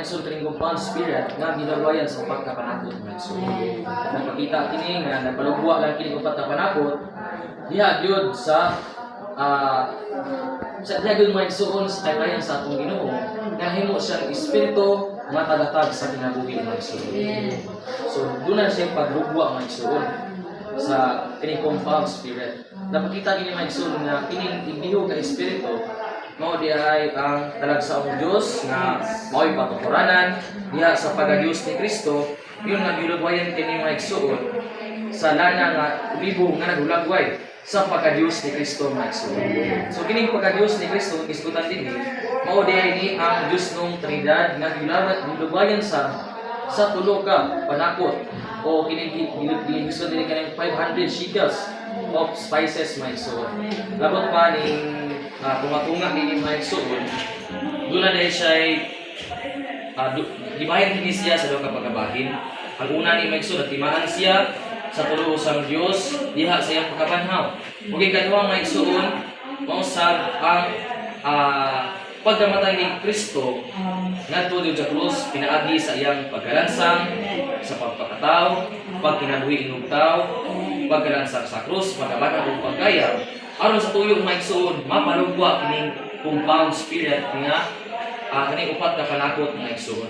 mga igsoon kaning compound spirit nga ginagawayan sa upat ka panakot mga igsoon. Nagpakita kini nga nagpalugwa lang kini upat ka panakot diha gyud sa diha gyud mga igsoon sa kaypayan sa atong Ginoo nga himo siyang espiritu nga tagatag sa kinabuhi mga igsoon. So doon na siya paglugwa mga igsoon sa kining compound spirit. Napakita kini mga igsoon nga kining ibihog nga espiritu mao diay ang talagsaong Dios nga mao'y patukoranan diha sa pagka-Dios ni Kristo. Yun nga gilugwayan kini mga igsoon sa lana nga umibo nga nagulagway sa pagka-Dios ni Kristo mga igsoon. So kining pagka-Dios ni Kristo isgutan dinhi mao diay ni ang Dios nung Trinidad nga gilugwayan sa tulo ka panakot o kining gusto din kanang 500 shekels of spices mga igsoon. Labot pa ning tunga-tunga ni mga igsoon, doon na dahil siya gibayan din siya sa daw kapagabahin. Ang una ni mga igsoon, timaan siya sa tulo usang Dios diha sa iyang pagkabanhaw. Ug ikaduha mga igsoon, mausab ang pagkamatay ni Kristo ngadto sa krus pinaagi sa iyang pagkalansang sa pagpakatao, pagkinabuhi inog tao, pagkalansang sa krus, pagkabanhaw ug pagkayam. Aron sa tuyong mga igsoon, mapalugwa kining compound spirit nga kining upat ka panakot mga igsoon.